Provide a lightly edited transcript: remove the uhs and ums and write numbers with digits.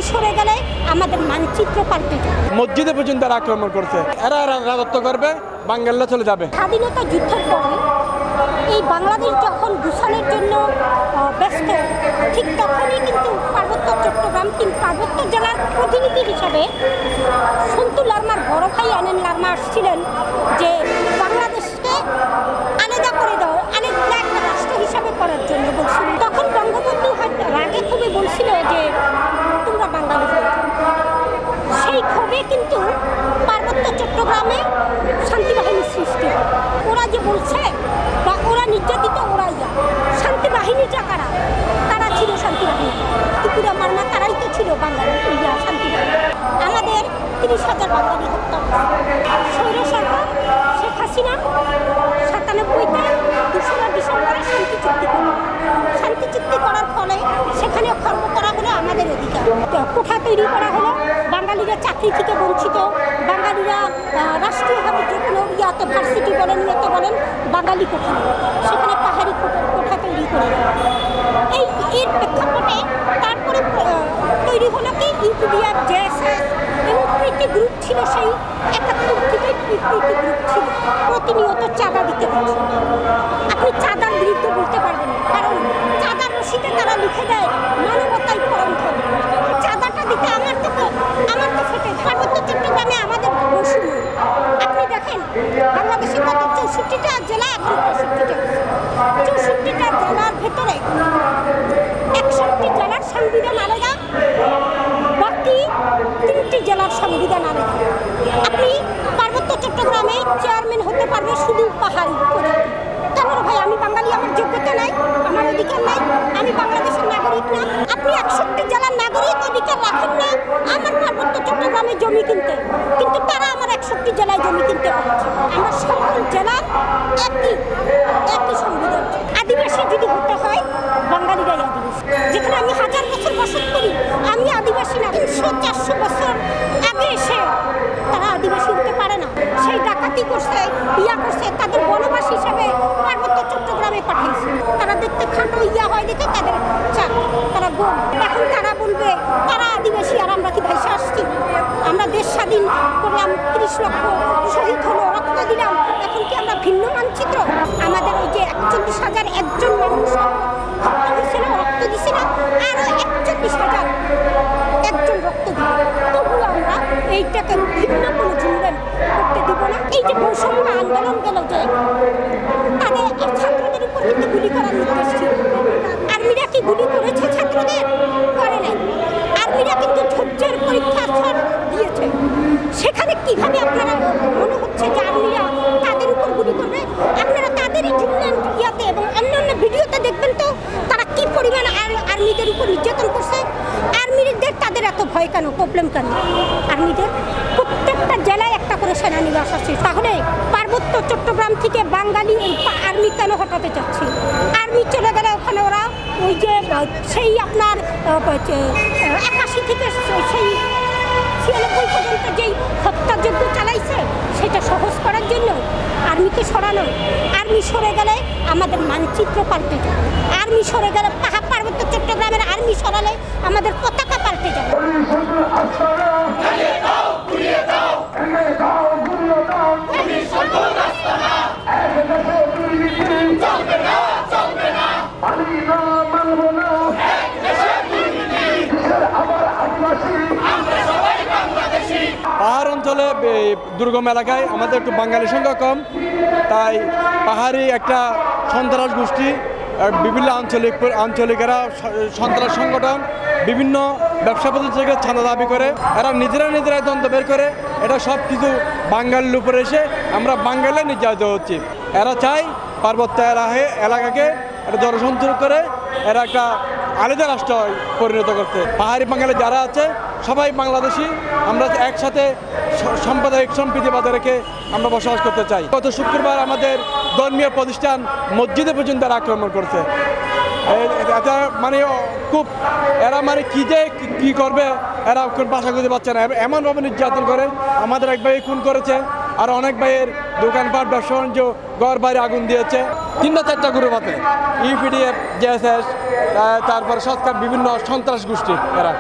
সরে গেলে আমাদের মানচিত্র পাল্টে যাবে। মসজিদে পর্যন্ত আক্রমণ করছে, এরা রাজত্ব করবে, বাঙালিরা চলে যাবে। স্বাধীনতা যুদ্ধের পরে এই বাংলাদেশ যখন গুছানোর জন্য ব্যস্ত, ঠিক তখনই কিন্তু পার্বত্য চট্টগ্রাম পার্বত্য জেলার প্রতিনিধি হিসাবে সন্তু লারমার বড় ভাই আনেন লারমা আসছিলেন যে বাংলাদেশকে আলাদা করে দাও, আলাদা একটা রাষ্ট্র হিসাবে করার জন্য বলছিল। তখন বঙ্গবন্ধু রাগে খুবই বলছিল যে তোমরা বাঙালি হয়ে যাও। সেই ক্ষোভে কিন্তু পার্বত্য চট্টগ্রামে শান্তি বাহিনীর সৃষ্টি। ওরা যে বলছে বা ওরা নির্যাতিত, ওরাই শান্তি বাহিনীটা কারা? তারা ছিল শান্তি বাহিনী। ত্রিপুরা মারমা তারাই তো ছিল বাঙালি শান্তি বাহিনী। আমাদের ৩০,০০০ বাঙালি হত্যা। স্বৈর সরকার শেখ হাসিনা ৯৭-তে ২রা ডিসেম্বরে শান্তি চুক্তি করল। শান্তি চুক্তি করার ফলে সেখানে খর্ব করা হলো আমাদের অধিকার। কোঠা তৈরি করা হলো, বাঙালিরা চাকরি থেকে বঞ্চিত, বাঙালিরা রাষ্ট্রীয়ভাবে যে কোনো ইয়াতে ভার্সিটি বলেন, ইয়েতে বলেন, বাঙালি কোঠা সেখানে পাহাড়ি কোঠা তৈরি করে এর প্রেক্ষাপটে তারপরে তৈরি হলো কি ইউপিডিআর, জেএসএস এবং প্রীতি গ্রুপ ছিল। সেই ৭১ থেকে প্রীতি গ্রুপ ছিল। প্রতিনিয়ত চাঁদা দিতে হচ্ছে। আপনি চাঁদার বিরুদ্ধে বলতে পারবেন না, কারণ চাঁদার রসিদে তারা লিখে দেয় মানবতাই পরম ধর্ম। চাঁদাটা দিতে আমার তো ফেটে যায়। পার্বত্য চট্টগ্রামে আমাদের বৈষম্য আপনি দেখেন, বাংলাদেশে কত ৬৪টা জেলা, এখন ৬৫টা জেলার ভেতরে ৬১ জেলার সংবিধান আলাদা, বাকি ৩টি জেলার সংবিধান আলাদা। আপনি পার্বত্য চট্টগ্রামে চেয়ারম্যান হতে পারবে শুধু পাহাড়ি প্রজাতি। কেন ভাই? আমি বাঙালি, আমার যোগ্যতা নাই, আমার অধিকার নাই, আমি বাংলাদেশের নাগরিক না। আপনি ৬১ জেলার নাগরিক অধিকার রাখেন না আমার পার্বত্য চট্টগ্রামে জমি কিনতে, কিন্তু তারা আমার ৬১ জেলায় জমি কিনতে পারছে। আমরা সকল জেলার একই সংবিধান। আদিবাসী যদি হতে হয়, বাঙালিরাই আদিবাসী। যেখানে আমি ১০০০ বছর বসত করি, আমি আদিবাসী না। ৩০০-৪০০ বছর আগে এসে তারা আদিবাসী হতে পারে না। সেই ডাকাতি করছে, করছে, তাদের বনবাস হিসাবে পার্বত্য চট্টগ্রামে পাঠিয়েছে। তারা দেখতে খাটো হয় দেখে তারা গোল। এখন তারা বলবে তারা আদিবাসী আর আমরা কি ভাইসা আসছি? আমরা দেশ স্বাধীন করলাম, ৩০ লক্ষ শহীদ হলো, রক্ত দিলাম, এখন কি আমরা ভিন্ন মানচিত্র? আমাদের ওই যে ৪১,০০০ একজন মানুষ হত্যা হয়েছে না, রক্ত দিছে না, আরো ৪১,০০০ একজন রক্ত দিল, তবুও আমরা এইটাকে ভিন্ন কোনো জুড়বেন করতে দিব না। এই যে বৈষম্য আন্দোলন গেল, যে তাদের ছাত্রদের উপর কিন্তু গুলি করার নির্দেশ ছিল। আর্মিরা কি গুলি করেছে ছাত্রদের? করে নাই। আর্মিরা কিন্তু ধৈর্যের পরীক্ষা দিয়েছে। সেখানে কিভাবে আপনারা মনে হচ্ছে যে আর্মিরা তাদের উপর গুলি করবে? আপনারা তাদেরই ইয়াতে এবং অন্যান্য ভিডিওতে দেখবেন তো তারা কি পরিমাণ আর্মিদের উপর নির্যাতন করছে। আর্মিদের তাদের এত ভয় কেন, প্রবলেম কেন? আর্মিদের প্রত্যেকটা জেলায় একটা করে সেনানিবাস আছে। তাহলে পার্বত্য চট্টগ্রাম থেকে বাঙালি আর্মি কেন হটাতে চাচ্ছি? আর্মি চলে গেলে ওখানে ওরা ওই যে সেই আপনার ৮১ থেকে সেই ৯৬ পর্যন্ত যেই হত্যাযজ্ঞ চালাইছে সেটা সহজ করার জন্য আর্মিকে সরানো। আর্মি সরে গেলে আমাদের মানচিত্র পাল্টে যাবে। আর্মি সরে গেলে পার্বত্য চট্টগ্রামের আর্মি সরালে আমাদের পতাকা পাল্টে যাবে। পাহাড় অঞ্চলে দুর্গম এলাকায় আমাদের একটু বাঙালি সংখ্যা কম, তাই পাহাড়ি একটা সন্ত্রাস গোষ্ঠী, বিভিন্ন আঞ্চলিকেরা সন্ত্রাস সংগঠন বিভিন্ন ব্যবসা প্রতিষ্ঠান থেকে চাঁদা দাবি করে, এরা নিজেরাই দ্বন্দ্ব বের করে। এটা সব কিছু বাঙালির উপরে এসে আমরা বাঙালি নির্যাতিত হচ্ছি। এরা চায় পার্বত্য এলাকাকে একটা জনসংযোগ করে এরা একটা আলাদা রাষ্ট্র পরিণত করতে। পাহাড়ি বাঙালি যারা আছে সবাই বাংলাদেশি, আমরা একসাথে সাম্প্রদায়িক সম্প্রীতি বজায় রেখে আমরা বসবাস করতে চাই। গত শুক্রবার আমাদের ধর্মীয় প্রতিষ্ঠান মসজিদে পর্যন্ত আক্রমণ করছে। এটা মানে খুব এরা মানে কি করবে এরা বাসা করতে পারছে না, এমনভাবে নির্যাতন করে। আমাদের এক ভাই খুন করেছে, আর অনেক ভাইয়ের দোকানপাট ব্যবসা বাণিজ্য ঘর বাইরে আগুন দিয়েছে। ৩-৪টা গ্রুপ আছে, ইউপিডিএফ, জেএসএস, তারপর সরকার বিভিন্ন সন্ত্রাস গোষ্ঠী এরা।